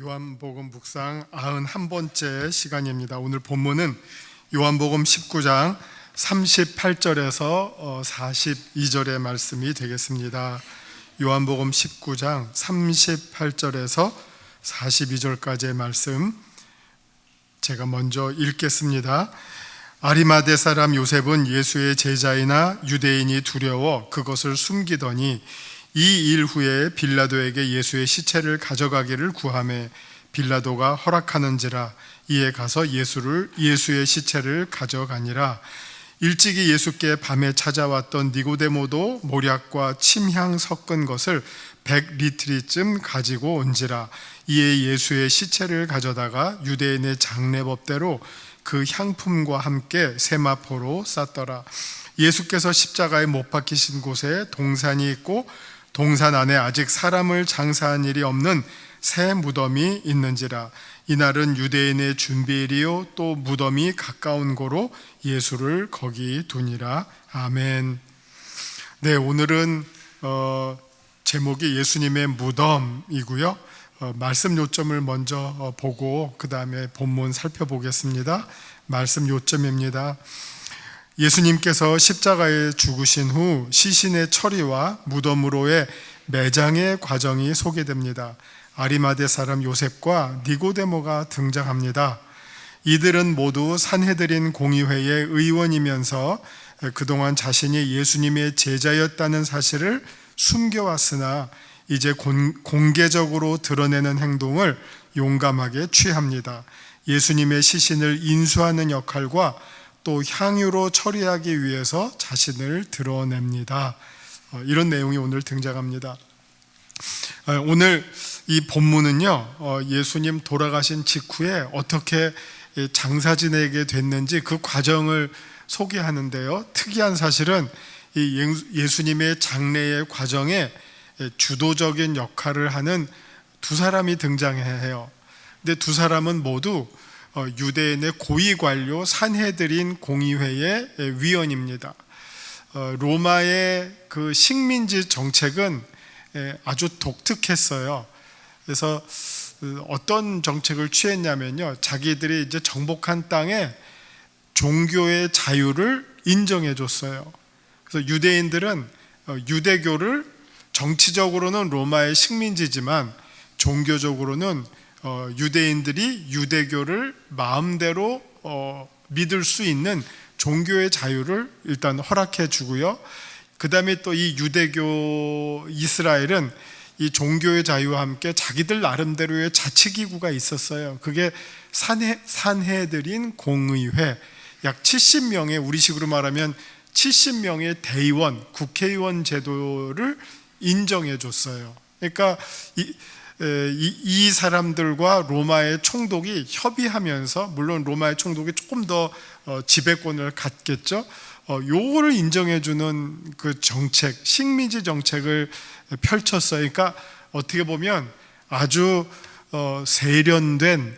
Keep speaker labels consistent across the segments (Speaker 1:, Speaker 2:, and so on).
Speaker 1: 요한복음 묵상 91번째 시간입니다. 오늘 본문은 요한복음 19장 38절에서 42절의 말씀이 되겠습니다. 요한복음 19장 38절에서 42절까지의 말씀 제가 먼저 읽겠습니다. 아리마대 사람 요셉은 예수의 제자이나 유대인이 두려워 그것을 숨기더니 이 일 후에 빌라도에게 예수의 시체를 가져가기를 구하매 빌라도가 허락하는지라 이에 가서 예수의 시체를 가져가니라. 일찍이 예수께 밤에 찾아왔던 니고데모도 모략과 침향 섞은 것을 100리트리쯤 가지고 온지라. 이에 예수의 시체를 가져다가 유대인의 장례법대로 그 향품과 함께 세마포로 쌌더라. 예수께서 십자가에 못 박히신 곳에 동산이 있고 동산 안에 아직 사람을 장사한 일이 없는 새 무덤이 있는지라. 이날은 유대인의 준비일이요 또 무덤이 가까운 고로 예수를 거기 두니라. 아멘. 네, 오늘은 제목이 예수님의 무덤이고요. 말씀 요점을 먼저 보고 그 다음에 본문 살펴보겠습니다. 말씀 요점입니다. 예수님께서 십자가에 죽으신 후 시신의 처리와 무덤으로의 매장의 과정이 소개됩니다. 아리마대 사람 요셉과 니고데모가 등장합니다. 이들은 모두 산헤드린 공의회의 의원이면서 그동안 자신이 예수님의 제자였다는 사실을 숨겨왔으나 이제 공개적으로 드러내는 행동을 용감하게 취합니다. 예수님의 시신을 인수하는 역할과 또 향유로 처리하기 위해서 자신을 드러냅니다. 이런 내용이 오늘 등장합니다. 오늘 이 본문은요, 예수님 돌아가신 직후에 어떻게 장사 지내게 됐는지 그 과정을 소개하는데요. 특이한 사실은 이 예수님의 장례의 과정에 주도적인 역할을 하는 두 사람이 등장해요. 근데 두 사람은 모두 유대인의 고위 관료 산헤드린 공의회의 위원입니다. 로마의 그 식민지 정책은 아주 독특했어요. 그래서 어떤 정책을 취했냐면요, 자기들이 이제 정복한 땅에 종교의 자유를 인정해 줬어요. 그래서 유대인들은 유대교를 정치적으로는 로마의 식민지지만 종교적으로는 유대인들이 유대교를 마음대로 믿을 수 있는 종교의 자유를 일단 허락해 주고요. 그 다음에 또 이 유대교 이스라엘은 이 종교의 자유와 함께 자기들 나름대로의 자치기구가 있었어요. 그게 산헤드린 공의회, 약 70명의, 우리식으로 말하면 70명의 대의원, 국회의원 제도를 인정해 줬어요. 그러니까 이 사람들과 로마의 총독이 협의하면서, 물론 로마의 총독이 조금 더 지배권을 갖겠죠. 요거를 인정해주는 그 정책, 식민지 정책을 펼쳤어요. 그러니까 어떻게 보면 아주 세련된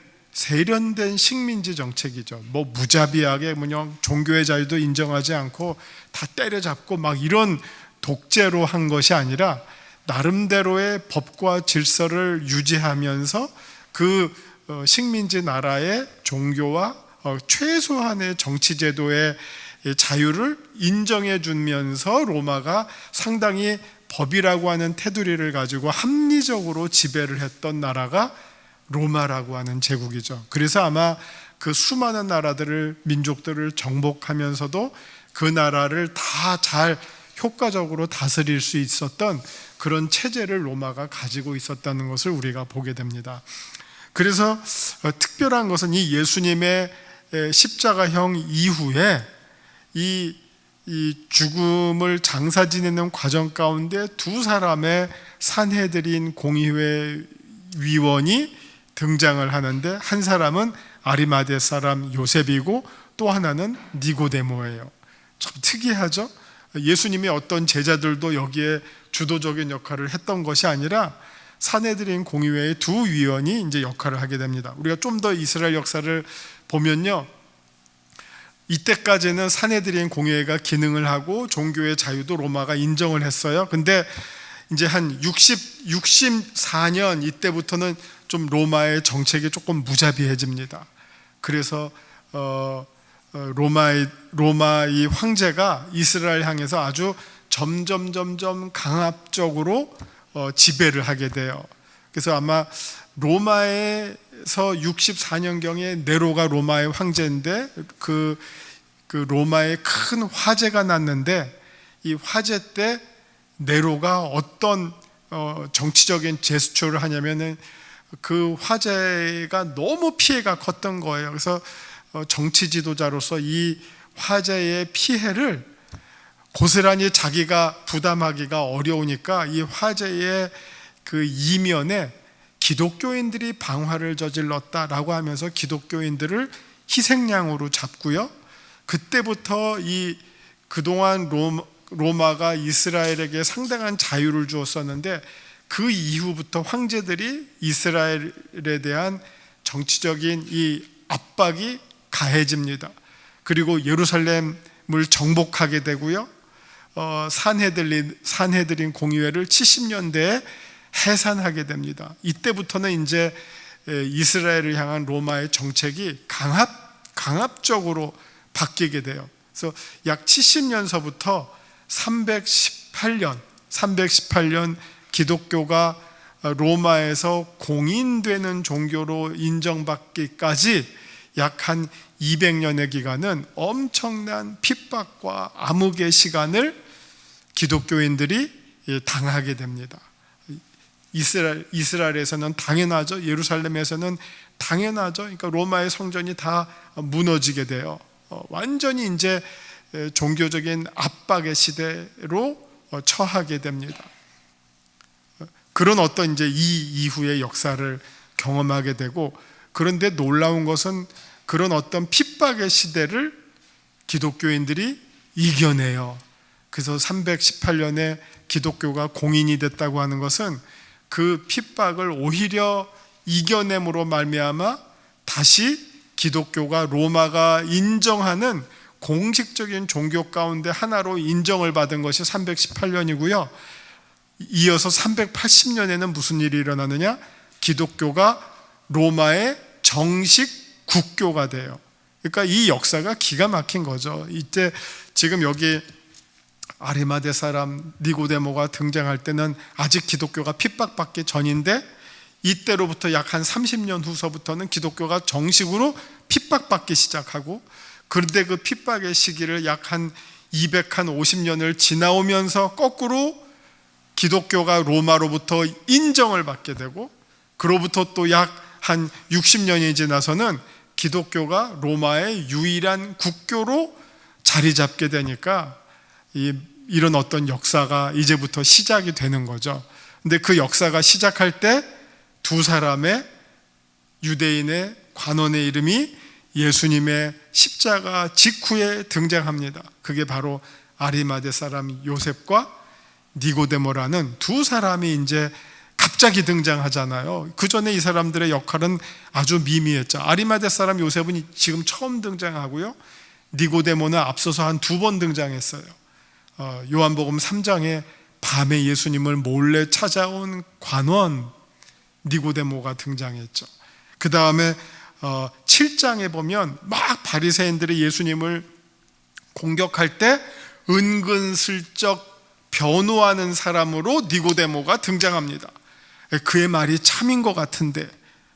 Speaker 1: 식민지 정책이죠. 뭐 무자비하게 그냥 종교의 자유도 인정하지 않고 다 때려잡고 막 이런 독재로 한 것이 아니라 나름대로의 법과 질서를 유지하면서 그 식민지 나라의 종교와 최소한의 정치제도의 자유를 인정해 주면서 로마가 상당히 법이라고 하는 테두리를 가지고 합리적으로 지배를 했던 나라가 로마라고 하는 제국이죠. 그래서 아마 그 수많은 나라들을, 민족들을 정복하면서도 그 나라를 다 잘 효과적으로 다스릴 수 있었던 그런 체제를 로마가 가지고 있었다는 것을 우리가 보게 됩니다. 그래서 특별한 것은 이 예수님의 십자가형 이후에 이 죽음을 장사 지내는 과정 가운데 두 사람의 산헤드린 공의회 위원이 등장을 하는데, 한 사람은 아리마대 사람 요셉이고 또 하나는 니고데모예요. 참 특이하죠? 예수님의 어떤 제자들도 여기에 주도적인 역할을 했던 것이 아니라 산헤드린 공의회의 두 위원이 이제 역할을 하게 됩니다. 우리가 좀 더 이스라엘 역사를 보면요, 이때까지는 산헤드린 공의회가 기능을 하고 종교의 자유도 로마가 인정을 했어요. 근데 이제 한 64년 이때부터는 좀 로마의 정책이 조금 무자비해집니다. 그래서 로마의 황제가 이스라엘 향해서 아주 점점 강압적으로 지배를 하게 돼요. 그래서 아마 로마에서 64년경에 네로가 로마의 황제인데 그 로마에 큰 화재가 났는데, 이 화재 때 네로가 어떤 정치적인 제스처를 하냐면은 그 화재가 너무 피해가 컸던 거예요. 그래서 정치 지도자로서 이 화재의 피해를 고스란히 자기가 부담하기가 어려우니까 이 화재의 그 이면에 기독교인들이 방화를 저질렀다라고 하면서 기독교인들을 희생양으로 잡고요. 그때부터 그동안 로마가 이스라엘에게 상당한 자유를 주었었는데, 그 이후부터 황제들이 이스라엘에 대한 정치적인 이 압박이 가해집니다. 그리고 예루살렘을 정복하게 되고요. 산헤드린 공의회를 70년대에 해산하게 됩니다. 이때부터는 이제 이스라엘을 향한 로마의 정책이 강압적으로 바뀌게 돼요. 그래서 약 70년서부터 318년 기독교가 로마에서 공인되는 종교로 인정받기까지 약 한 200년의 기간은 엄청난 핍박과 암흑의 시간을 기독교인들이 당하게 됩니다. 이스라엘에서는 당연하죠. 예루살렘에서는 당연하죠. 그러니까 로마의 성전이 다 무너지게 돼요. 완전히 이제 종교적인 압박의 시대로 처하게 됩니다. 그런 어떤 이제 이 이후의 역사를 경험하게 되고, 그런데 놀라운 것은 그런 어떤 핍박의 시대를 기독교인들이 이겨내요. 그래서 318년에 기독교가 공인이 됐다고 하는 것은 그 핍박을 오히려 이겨냄으로 말미암아 다시 기독교가 로마가 인정하는 공식적인 종교 가운데 하나로 인정을 받은 것이 318년이고요. 이어서 380년에는 무슨 일이 일어나느냐? 기독교가 로마의 정식 국교가 돼요. 그러니까 이 역사가 기가 막힌 거죠. 이때 지금 여기 아리마대 사람 니고데모가 등장할 때는 아직 기독교가 핍박받기 전인데, 이때로부터 약 한 30년 후서부터는 기독교가 정식으로 핍박받기 시작하고, 그런데 그 핍박의 시기를 약 한 250년을 지나오면서 거꾸로 기독교가 로마로부터 인정을 받게 되고, 그로부터 또 약 한 60년이 지나서는 기독교가 로마의 유일한 국교로 자리 잡게 되니까 이런 어떤 역사가 이제부터 시작이 되는 거죠. 근데 그 역사가 시작할 때 두 사람의 유대인의 관원의 이름이 예수님의 십자가 직후에 등장합니다. 그게 바로 아리마대 사람 요셉과 니고데모라는 두 사람이 이제 갑자기 등장하잖아요. 그 전에 이 사람들의 역할은 아주 미미했죠. 아리마대 사람 요셉은 지금 처음 등장하고요. 니고데모는 앞서서 한 2번 등장했어요. 요한복음 3장에 밤에 예수님을 몰래 찾아온 관원 니고데모가 등장했죠. 그 다음에 7장에 보면 막 바리새인들이 예수님을 공격할 때 은근슬쩍 변호하는 사람으로 니고데모가 등장합니다. 그의 말이 참인 것 같은데,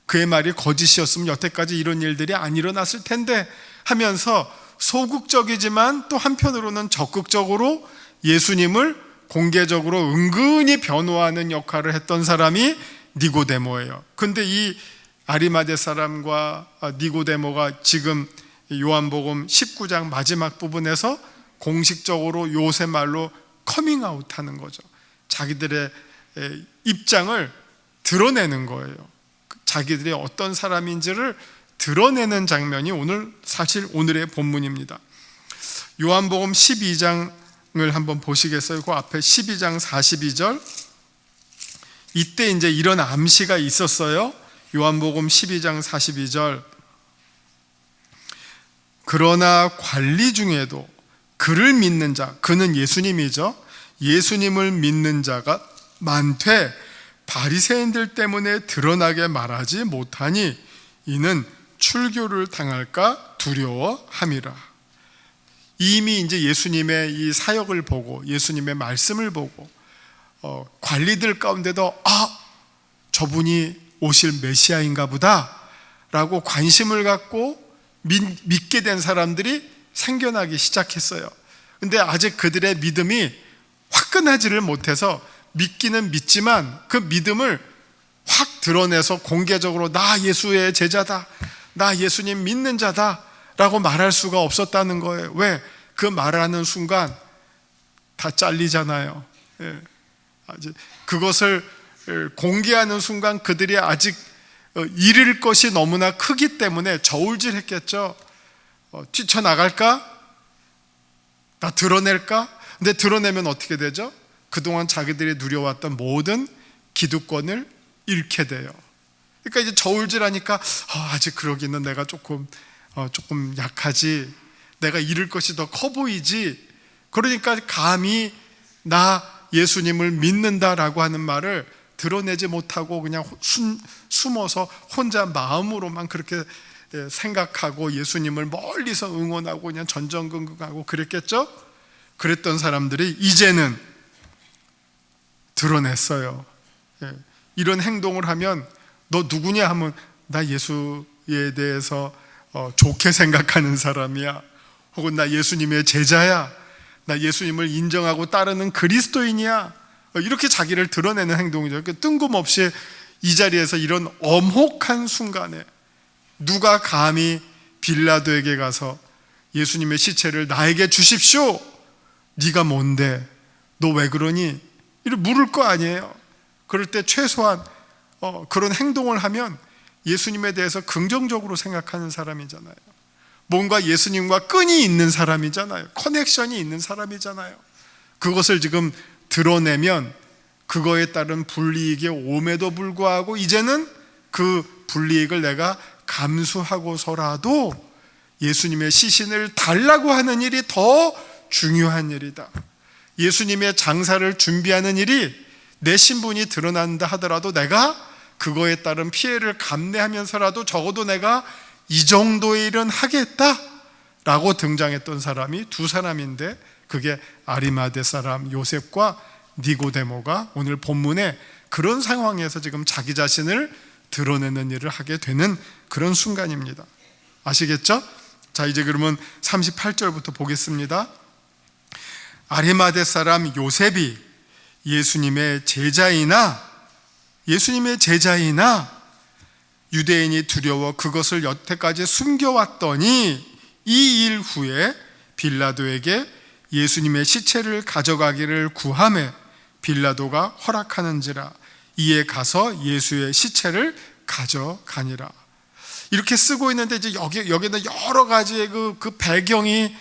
Speaker 1: 그의 말이 거짓이었으면 여태까지 이런 일들이 안 일어났을 텐데 하면서 소극적이지만 또 한편으로는 적극적으로 예수님을 공개적으로 은근히 변호하는 역할을 했던 사람이 니고데모예요. 근데 이 아리마대 사람과 니고데모가 지금 요한복음 19장 마지막 부분에서 공식적으로 요셉 말로 커밍아웃 하는 거죠. 자기들의 입장을 드러내는 거예요. 자기들이 어떤 사람인지를 드러내는 장면이 사실 오늘의 본문입니다. 요한복음 12장을 한번 보시겠어요? 그 앞에 12장 42절. 이때 이제 이런 암시가 있었어요. 요한복음 12장 42절. 그러나 관리 중에도 그를 믿는 자, 그는 예수님이죠. 예수님을 믿는 자가 많되 바리새인들 때문에 드러나게 말하지 못하니 이는 출교를 당할까 두려워함이라. 이미 이제 예수님의 이 사역을 보고 예수님의 말씀을 보고 관리들 가운데도 저분이 오실 메시아인가 보다 라고 관심을 갖고 믿게 된 사람들이 생겨나기 시작했어요. 근데 아직 그들의 믿음이 화끈하지를 못해서 믿기는 믿지만 그 믿음을 확 드러내서 공개적으로 나 예수의 제자다, 나 예수님 믿는 자다 라고 말할 수가 없었다는 거예요. 왜? 그 말하는 순간 다 잘리잖아요. 그것을 공개하는 순간 그들이 아직 잃을 것이 너무나 크기 때문에 저울질했겠죠. 뛰쳐나갈까? 나 드러낼까? 근데 드러내면 어떻게 되죠? 그동안 자기들이 누려왔던 모든 기득권을 잃게 돼요. 그러니까 이제 저울질하니까 아직 그러기는 내가 조금 약하지, 내가 잃을 것이 더 커 보이지. 그러니까 감히 나 예수님을 믿는다라고 하는 말을 드러내지 못하고 그냥 숨어서 혼자 마음으로만 그렇게 생각하고 예수님을 멀리서 응원하고 그냥 전전긍긍하고 그랬겠죠? 그랬던 사람들이 이제는 드러냈어요. 이런 행동을 하면 너 누구냐 하면 나 예수에 대해서 좋게 생각하는 사람이야, 혹은 나 예수님의 제자야, 나 예수님을 인정하고 따르는 그리스도인이야, 이렇게 자기를 드러내는 행동이죠. 뜬금없이 이 자리에서 이런 엄혹한 순간에 누가 감히 빌라도에게 가서 예수님의 시체를 나에게 주십시오, 네가 뭔데, 너 왜 그러니, 이를 물을 거 아니에요. 그럴 때 최소한 그런 행동을 하면 예수님에 대해서 긍정적으로 생각하는 사람이잖아요. 뭔가 예수님과 끈이 있는 사람이잖아요. 커넥션이 있는 사람이잖아요. 그것을 지금 드러내면 그거에 따른 불이익이 옴에도 불구하고 이제는 그 불이익을 내가 감수하고서라도 예수님의 시신을 달라고 하는 일이 더 중요한 일이다. 예수님의 장사를 준비하는 일이 내 신분이 드러난다 하더라도 내가 그거에 따른 피해를 감내하면서라도 적어도 내가 이 정도의 일은 하겠다라고 등장했던 사람이 두 사람인데, 그게 아리마대 사람 요셉과 니고데모가 오늘 본문에 그런 상황에서 지금 자기 자신을 드러내는 일을 하게 되는 그런 순간입니다. 아시겠죠? 자, 이제 그러면 38절부터 보겠습니다. 아리마대 사람 요셉이 예수님의 제자이나 유대인이 두려워 그것을 여태까지 숨겨왔더니 이 일 후에 빌라도에게 예수님의 시체를 가져가기를 구하매 빌라도가 허락하는지라 이에 가서 예수의 시체를 가져가니라. 이렇게 쓰고 있는데 이제 여기는 여러 가지의 그 배경이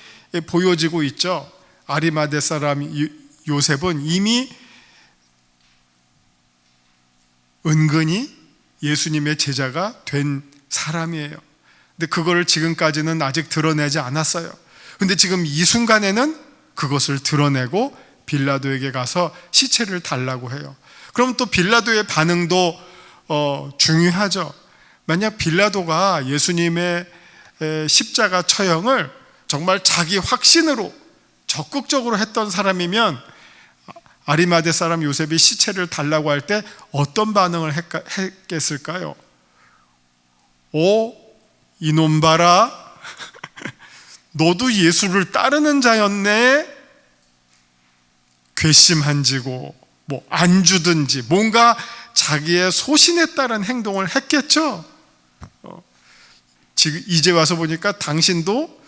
Speaker 1: 보여지고 있죠. 아리마대 사람 요셉은 이미 은근히 예수님의 제자가 된 사람이에요. 근데 그거를 지금까지는 아직 드러내지 않았어요. 근데 지금 이 순간에는 그것을 드러내고 빌라도에게 가서 시체를 달라고 해요. 그럼 또 빌라도의 반응도 중요하죠. 만약 빌라도가 예수님의 십자가 처형을 정말 자기 확신으로 적극적으로 했던 사람이면 아리마대 사람 요셉이 시체를 달라고 할 때 어떤 반응을 했겠을까요? 이놈 봐라, 너도 예수를 따르는 자였네. 괘씸한지고 안 주든지 뭔가 자기의 소신에 따른 행동을 했겠죠. 지금 이제 와서 보니까 당신도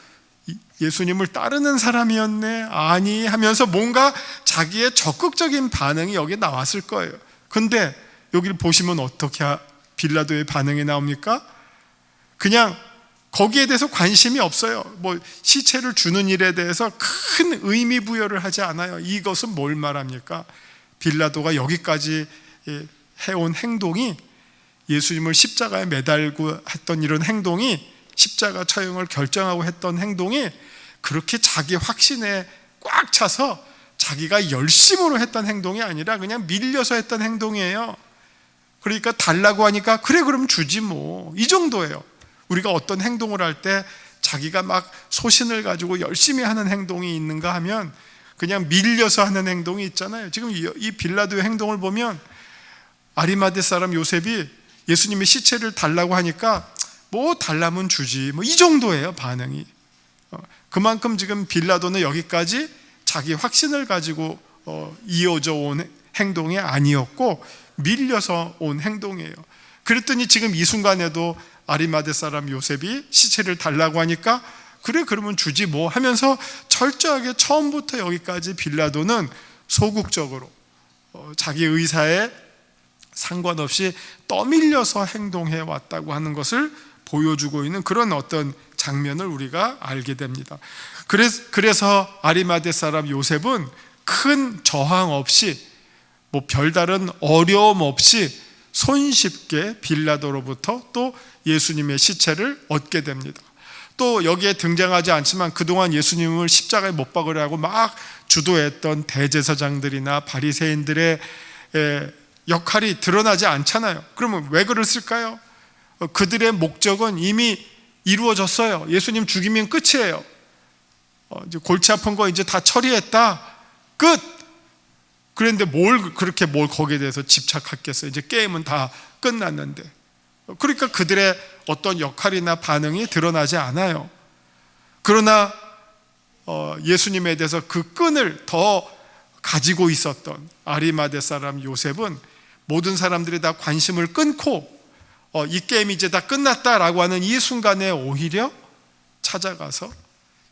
Speaker 1: 예수님을 따르는 사람이었네, 아니 하면서 뭔가 자기의 적극적인 반응이 여기 나왔을 거예요. 근데 여기를 보시면 어떻게 빌라도의 반응이 나옵니까? 그냥 거기에 대해서 관심이 없어요. 시체를 주는 일에 대해서 큰 의미 부여를 하지 않아요. 이것은 뭘 말합니까? 빌라도가 여기까지 해온 행동이, 예수님을 십자가에 매달고 했던 이런 행동이, 십자가 처형을 결정하고 했던 행동이 그렇게 자기 확신에 꽉 차서 자기가 열심으로 했던 행동이 아니라 그냥 밀려서 했던 행동이에요. 그러니까 달라고 하니까 그래 그럼 주지 뭐, 이 정도예요. 우리가 어떤 행동을 할 때 자기가 막 소신을 가지고 열심히 하는 행동이 있는가 하면 그냥 밀려서 하는 행동이 있잖아요. 지금 이 빌라도의 행동을 보면 아리마대 사람 요셉이 예수님의 시체를 달라고 하니까 뭐 달라면 주지 뭐 이 정도예요, 반응이. 그만큼 지금 빌라도는 여기까지 자기 확신을 가지고 이어져 온 행동이 아니었고 밀려서 온 행동이에요. 그랬더니 지금 이 순간에도 아리마대 사람 요셉이 시체를 달라고 하니까 그래 그러면 주지 뭐 하면서 철저하게 처음부터 여기까지 빌라도는 소극적으로 자기 의사에 상관없이 떠밀려서 행동해 왔다고 하는 것을 보여주고 있는 그런 어떤 장면을 우리가 알게 됩니다. 그래서 아리마대 사람 요셉은 큰 저항 없이 뭐 별다른 어려움 없이 손쉽게 빌라도로부터 또 예수님의 시체를 얻게 됩니다. 또 여기에 등장하지 않지만 그동안 예수님을 십자가에 못 박으려고 막 주도했던 대제사장들이나 바리새인들의 역할이 드러나지 않잖아요. 그러면 왜 그랬을까요? 그들의 목적은 이미 이루어졌어요. 예수님 죽이면 끝이에요. 이제 골치 아픈 거 이제 다 처리했다, 끝. 그런데 뭘 거기에 대해서 집착했겠어요? 이제 게임은 다 끝났는데. 그러니까 그들의 어떤 역할이나 반응이 드러나지 않아요. 그러나 예수님에 대해서 그 끈을 더 가지고 있었던 아리마대 사람 요셉은 모든 사람들이 다 관심을 끊고 이 게임이 이제 다 끝났다라고 하는 이 순간에 오히려 찾아가서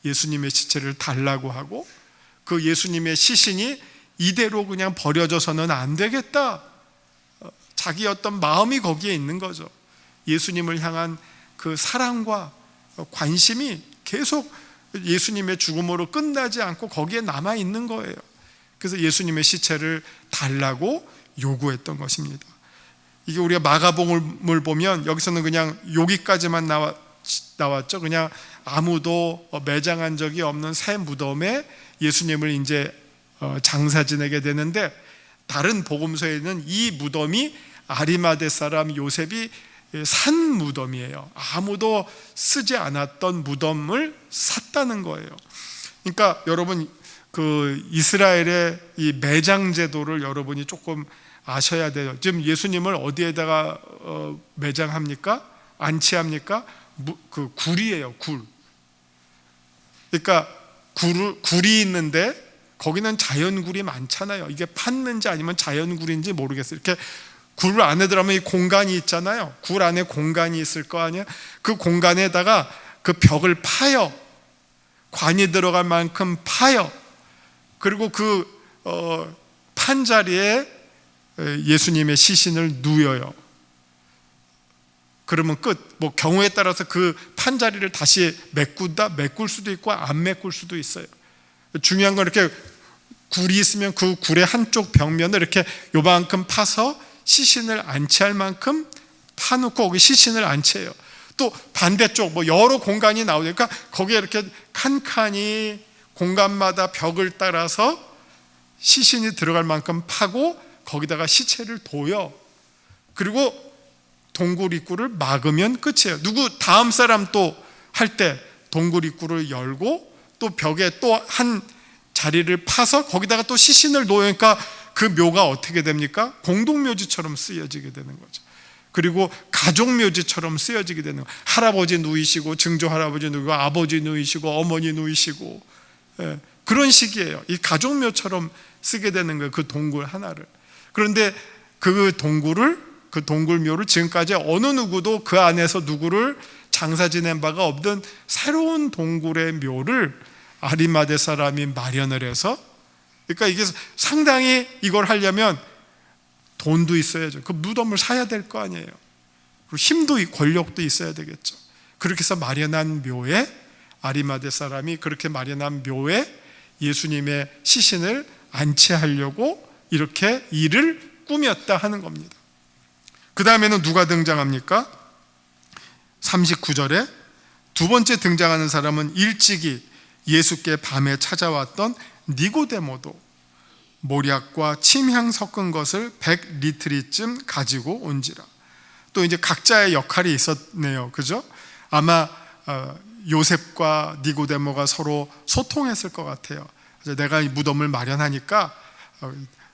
Speaker 1: 예수님의 시체를 달라고 하고 그 예수님의 시신이 이대로 그냥 버려져서는 안 되겠다, 자기 어떤 마음이 거기에 있는 거죠. 예수님을 향한 그 사랑과 관심이 계속 예수님의 죽음으로 끝나지 않고 거기에 남아 있는 거예요. 그래서 예수님의 시체를 달라고 요구했던 것입니다. 이게 우리가 마가복음을 보면 여기서는 그냥 여기까지만 나왔죠. 그냥 아무도 매장한 적이 없는 새 무덤에 예수님을 이제 장사 지내게 되는데, 다른 복음서에는 이 무덤이 아리마대 사람 요셉이 산 무덤이에요. 아무도 쓰지 않았던 무덤을 샀다는 거예요. 그러니까 여러분, 그 이스라엘의 이 매장 제도를 여러분이 조금 아셔야 돼요. 지금 예수님을 어디에다가 매장합니까? 안치합니까? 그 굴이에요, 굴. 그러니까 굴이 있는데 거기는 자연굴이 많잖아요. 이게 팠는지 아니면 자연굴인지 모르겠어요. 이렇게 굴 안에 들어가면 이 공간이 있잖아요. 굴 안에 공간이 있을 거 아니에요. 그 공간에다가 그 벽을 파요. 관이 들어갈 만큼 파요. 그리고 그 판 자리에 예수님의 시신을 누워요. 그러면 끝. 뭐 경우에 따라서 그 판 자리를 다시 메꿀 수도 있고 안 메꿀 수도 있어요. 중요한 건 이렇게 굴이 있으면 그 굴의 한쪽 벽면을 이렇게 요만큼 파서 시신을 안치할 만큼 파놓고 거기 시신을 안치해요. 또 반대쪽 뭐 여러 공간이 나오니까 거기에 이렇게 칸칸이 공간마다 벽을 따라서 시신이 들어갈 만큼 파고 거기다가 시체를 둬요. 그리고 동굴 입구를 막으면 끝이에요. 누구 다음 사람 또 할 때 동굴 입구를 열고 또 벽에 또 한 자리를 파서 거기다가 또 시신을 놓으니까 그 묘가 어떻게 됩니까? 공동묘지처럼 쓰여지게 되는 거죠. 그리고 가족묘지처럼 쓰여지게 되는 거예요. 할아버지 누이시고 증조 할아버지 누이고 아버지 누이시고 어머니 누이시고, 그런 식이에요. 이 가족묘처럼 쓰게 되는 거예요, 그 동굴 하나를. 그런데 그 동굴묘를 지금까지 어느 누구도 그 안에서 누구를 장사 지낸 바가 없던 새로운 동굴의 묘를 아리마대 사람이 마련을 해서, 그러니까 이게 상당히 이걸 하려면 돈도 있어야죠. 그 무덤을 사야 될 거 아니에요. 그리고 힘도 권력도 있어야 되겠죠. 그렇게 해서 마련한 묘에, 아리마대 사람이 그렇게 마련한 묘에 예수님의 시신을 안치하려고 이렇게 일을 꾸몄다 하는 겁니다. 그 다음에는 누가 등장합니까? 39절에 두 번째 등장하는 사람은 일찍이 예수께 밤에 찾아왔던 니고데모도 모략과 침향 섞은 것을 100리트리쯤 가지고 온지라. 또 이제 각자의 역할이 있었네요. 그죠? 아마 요셉과 니고데모가 서로 소통했을 것 같아요. 내가 이 무덤을 마련하니까,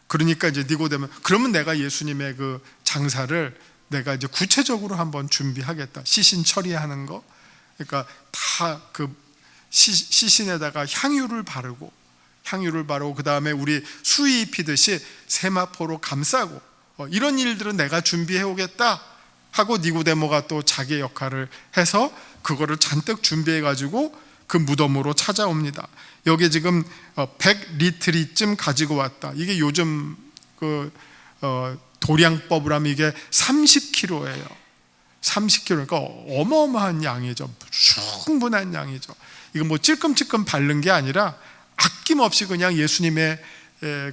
Speaker 1: 그러니까 이제 니고데모, 그러면 내가 예수님의 그 장사를 내가 이제 구체적으로 한번 준비하겠다. 시신 처리하는 거. 그러니까 다 그 시신에다가 향유를 바르고 그 다음에 우리 수의 입히듯이 세마포로 감싸고, 이런 일들은 내가 준비해 오겠다 하고 니고데모가 또 자기의 역할을 해서 그거를 잔뜩 준비해 가지고 그 무덤으로 찾아옵니다. 여기 지금 100리트리쯤 가지고 왔다. 이게 요즘 그 도량법으로 하면 이게 30kg예요. 30kg. 그러니까 어마어마한 양이죠. 충분한 양이죠. 이거 뭐 찔끔찔끔 바른 게 아니라 아낌없이 그냥 예수님의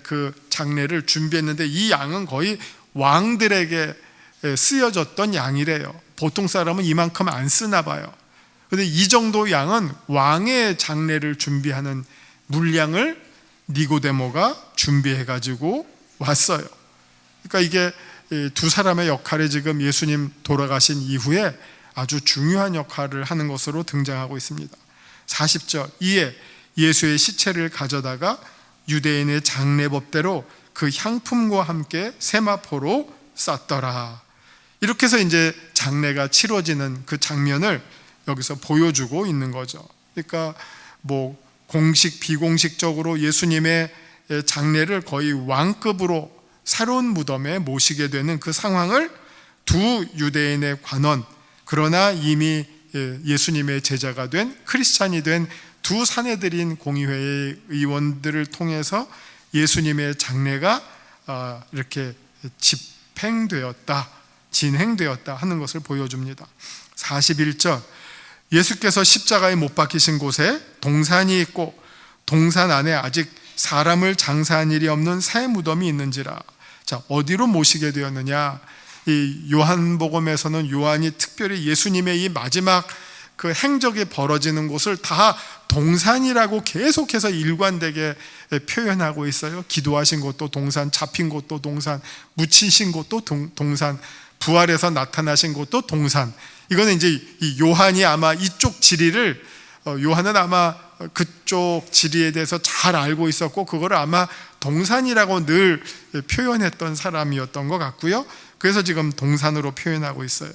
Speaker 1: 그 장례를 준비했는데, 이 양은 거의 왕들에게 쓰여졌던 양이래요. 보통 사람은 이만큼 안 쓰나 봐요. 근데 이 정도 양은 왕의 장례를 준비하는 물량을 니고데모가 준비해 가지고 왔어요. 그러니까 이게 두 사람의 역할이 지금 예수님 돌아가신 이후에 아주 중요한 역할을 하는 것으로 등장하고 있습니다. 40절, 이에 예수의 시체를 가져다가 유대인의 장례법대로 그 향품과 함께 세마포로 쌌더라. 이렇게 해서 이제 장례가 치러지는 그 장면을 여기서 보여주고 있는 거죠. 그러니까 뭐 공식 비공식적으로 예수님의 장례를 거의 왕급으로 새로운 무덤에 모시게 되는 그 상황을 두 유대인의 관원, 그러나 이미 예수님의 제자가 된, 크리스찬이 된 두 사내들인 공의회의 의원들을 통해서 예수님의 장례가 이렇게 진행되었다 하는 것을 보여줍니다. 41절, 예수께서 십자가에 못 박히신 곳에 동산이 있고 동산 안에 아직 사람을 장사한 일이 없는 새 무덤이 있는지라. 자, 어디로 모시게 되었느냐? 이 요한복음에서는 요한이 특별히 예수님의 이 마지막 그 행적이 벌어지는 곳을 다 동산이라고 계속해서 일관되게 표현하고 있어요. 기도하신 곳도 동산, 잡힌 곳도 동산, 묻히신 곳도 동산, 부활해서 나타나신 곳도 동산. 이거는 이제 이 요한이 아마 이쪽 지리를, 요한은 아마 그쪽 지리에 대해서 잘 알고 있었고 그거를 아마 동산이라고 늘 표현했던 사람이었던 것 같고요. 그래서 지금 동산으로 표현하고 있어요.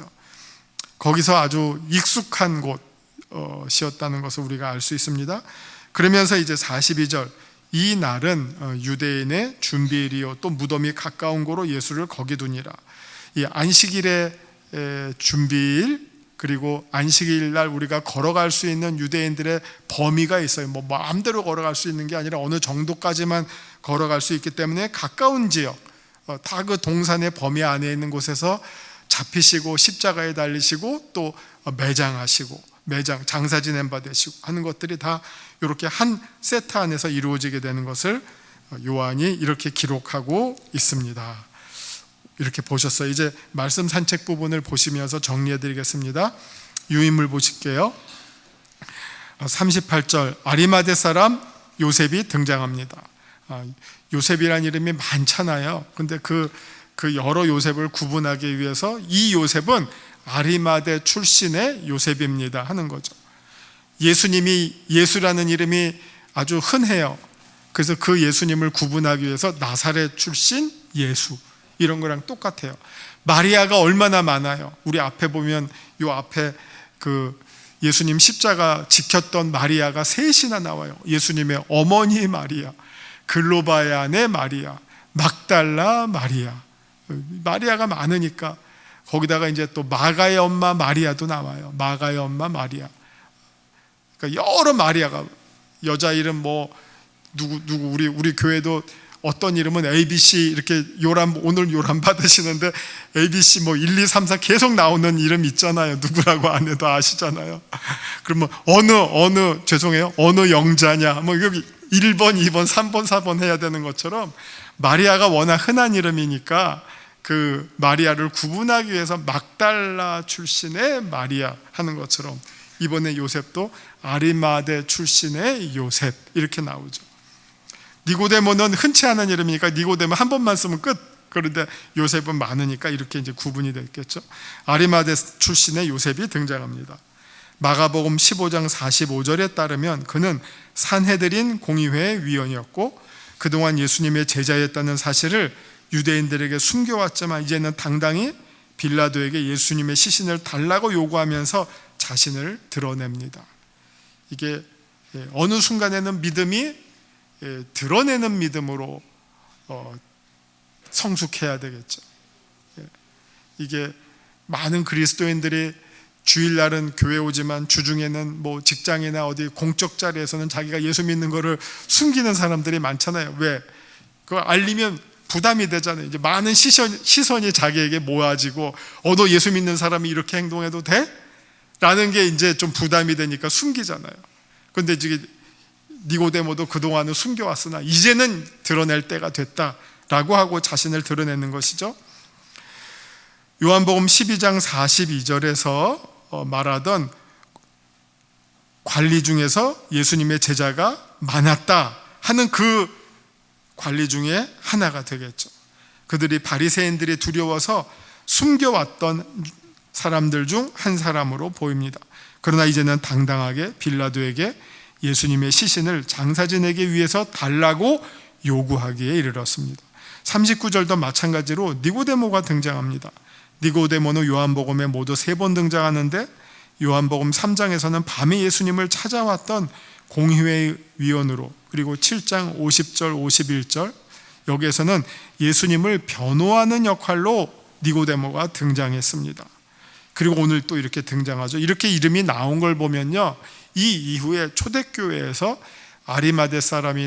Speaker 1: 거기서 아주 익숙한 곳이었다는 것을 우리가 알 수 있습니다. 그러면서 이제 42절, 이 날은 유대인의 준비일이요 또 무덤이 가까운 고로 예수를 거기 두니라. 이 안식일의 준비일, 그리고 안식일 날 우리가 걸어갈 수 있는 유대인들의 범위가 있어요. 뭐 마음대로 걸어갈 수 있는 게 아니라 어느 정도까지만 걸어갈 수 있기 때문에 가까운 지역, 다 그 동산의 범위 안에 있는 곳에서 잡히시고 십자가에 달리시고 또 매장하시고 장사 지낸 바 되시고 하는 것들이 다 이렇게 한 세트 안에서 이루어지게 되는 것을 요한이 이렇게 기록하고 있습니다. 이렇게 보셨어요. 이제 말씀 산책 부분을 보시면서 정리해 드리겠습니다. 유인물 보실게요. 38절, 아리마대 사람 요셉이 등장합니다. 요셉이라는 이름이 많잖아요. 근데 그 여러 요셉을 구분하기 위해서 이 요셉은 아리마대 출신의 요셉입니다 하는 거죠. 예수님이, 예수라는 이름이 아주 흔해요. 그래서 그 예수님을 구분하기 위해서 나사렛 출신 예수, 이런 거랑 똑같아요. 마리아가 얼마나 많아요. 우리 앞에 보면 요 앞에 그 예수님 십자가 지켰던 마리아가 셋이나 나와요. 예수님의 어머니 마리아, 글로바야의 마리아, 막달라 마리아. 마리아가 많으니까 거기다가 이제 또 마가의 엄마 마리아도 나와요. 마가의 엄마 마리아. 그러니까 여러 마리아가, 여자 이름 뭐 누구 우리 교회도 어떤 이름은 ABC 이렇게 오늘 요람 받으시는데 ABC 뭐 1, 2, 3, 4 계속 나오는 이름 있잖아요. 누구라고 안 해도 아시잖아요. 그러면 어느 영자냐, 뭐 여기 1번, 2번, 3번, 4번 해야 되는 것처럼 마리아가 워낙 흔한 이름이니까 그 마리아를 구분하기 위해서 막달라 출신의 마리아 하는 것처럼 이번에 요셉도 아리마대 출신의 요셉 이렇게 나오죠. 니고데모는 흔치 않은 이름이니까 니고데모 한 번만 쓰면 끝. 그런데 요셉은 많으니까 이렇게 이제 구분이 됐겠죠. 아리마대 출신의 요셉이 등장합니다. 마가복음 15장 45절에 따르면 그는 산헤드린 공의회의 위원이었고 그동안 예수님의 제자였다는 사실을 유대인들에게 숨겨왔지만 이제는 당당히 빌라도에게 예수님의 시신을 달라고 요구하면서 자신을 드러냅니다. 이게 어느 순간에는 믿음이 드러내는 믿음으로 성숙해야 되겠죠. 이게 많은 그리스도인들이 주일날은 교회 오지만 주중에는 뭐 직장이나 어디 공적 자리에서는 자기가 예수 믿는 거를 숨기는 사람들이 많잖아요. 왜? 그거 알리면 부담이 되잖아요. 이제 많은 시선이 자기에게 모아지고 너 예수 믿는 사람이 이렇게 행동해도 돼? 라는 게 이제 좀 부담이 되니까 숨기잖아요. 그런데 지금 니고데모도 그동안은 숨겨왔으나 이제는 드러낼 때가 됐다라고 하고 자신을 드러내는 것이죠. 요한복음 12장 42절에서 말하던 관리 중에서 예수님의 제자가 많았다 하는 그 관리 중에 하나가 되겠죠. 그들이 바리새인들이 두려워서 숨겨왔던 사람들 중 한 사람으로 보입니다. 그러나 이제는 당당하게 빌라도에게 예수님의 시신을 장사지내기 위해서 달라고 요구하기에 이르렀습니다. 39절도 마찬가지로 니고데모가 등장합니다. 니고데모는 요한복음에 모두 3번 등장하는데 요한복음 3장에서는 밤에 예수님을 찾아왔던 공의회 위원으로, 그리고 7장 50절 51절 여기에서는 예수님을 변호하는 역할로 니고데모가 등장했습니다. 그리고 오늘 또 이렇게 등장하죠. 이렇게 이름이 나온 걸 보면요, 이 이후에 초대교회에서 아리마대 사람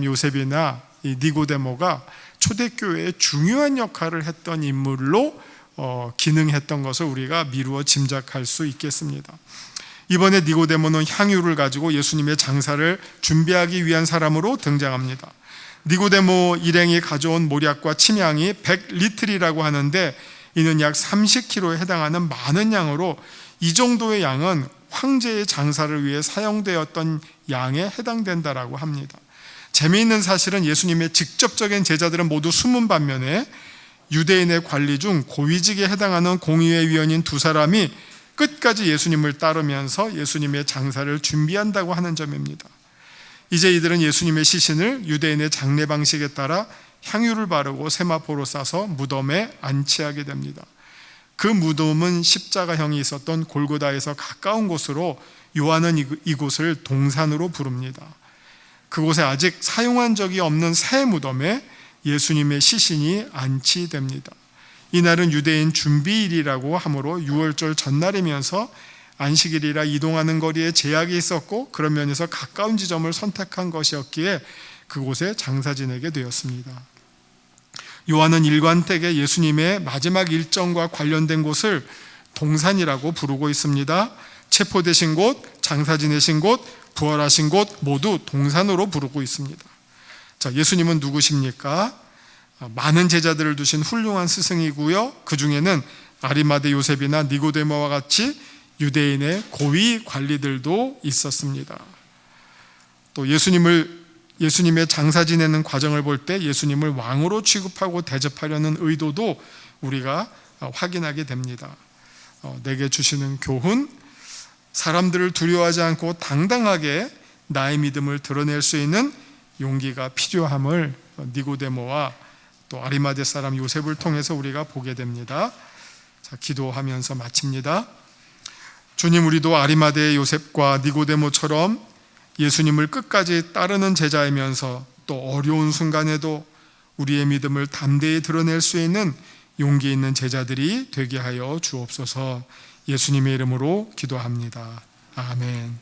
Speaker 1: 요셉이나 이 니고데모가 초대교회의 중요한 역할을 했던 인물로 기능했던 것을 우리가 미루어 짐작할 수 있겠습니다. 이번에 니고데모는 향유를 가지고 예수님의 장사를 준비하기 위한 사람으로 등장합니다. 니고데모 일행이 가져온 모략과 침향이 100리틀이라고 하는데 이는 약 30kg에 해당하는 많은 양으로 이 정도의 양은 황제의 장사를 위해 사용되었던 양에 해당된다라고 합니다. 재미있는 사실은 예수님의 직접적인 제자들은 모두 숨은 반면에 유대인의 관리 중 고위직에 해당하는 공의회 위원인 2사람이 끝까지 예수님을 따르면서 예수님의 장사를 준비한다고 하는 점입니다. 이제 이들은 예수님의 시신을 유대인의 장례 방식에 따라 향유를 바르고 세마포로 싸서 무덤에 안치하게 됩니다. 그 무덤은 십자가형이 있었던 골고다에서 가까운 곳으로 요한은 이곳을 동산으로 부릅니다. 그곳에 아직 사용한 적이 없는 새 무덤에 예수님의 시신이 안치됩니다. 이날은 유대인 준비일이라고 하므로 유월절 전날이면서 안식일이라 이동하는 거리에 제약이 있었고 그런 면에서 가까운 지점을 선택한 것이었기에 그곳에 장사 지내게 되었습니다. 요한은 일관되게 예수님의 마지막 일정과 관련된 곳을 동산이라고 부르고 있습니다. 체포되신 곳, 장사 지내신 곳, 부활하신 곳 모두 동산으로 부르고 있습니다. 자, 예수님은 누구십니까? 많은 제자들을 두신 훌륭한 스승이고요. 그 중에는 아리마대 요셉이나 니고데모와 같이 유대인의 고위 관리들도 있었습니다. 또 예수님의 장사 지내는 과정을 볼 때 예수님을 왕으로 취급하고 대접하려는 의도도 우리가 확인하게 됩니다. 내게 주시는 교훈, 사람들을 두려워하지 않고 당당하게 나의 믿음을 드러낼 수 있는 용기가 필요함을 니고데모와 또 아리마대 사람 요셉을 통해서 우리가 보게 됩니다. 자, 기도하면서 마칩니다. 주님, 우리도 아리마대 요셉과 니고데모처럼 예수님을 끝까지 따르는 제자이면서 또 어려운 순간에도 우리의 믿음을 담대히 드러낼 수 있는 용기 있는 제자들이 되게 하여 주옵소서. 예수님의 이름으로 기도합니다. 아멘.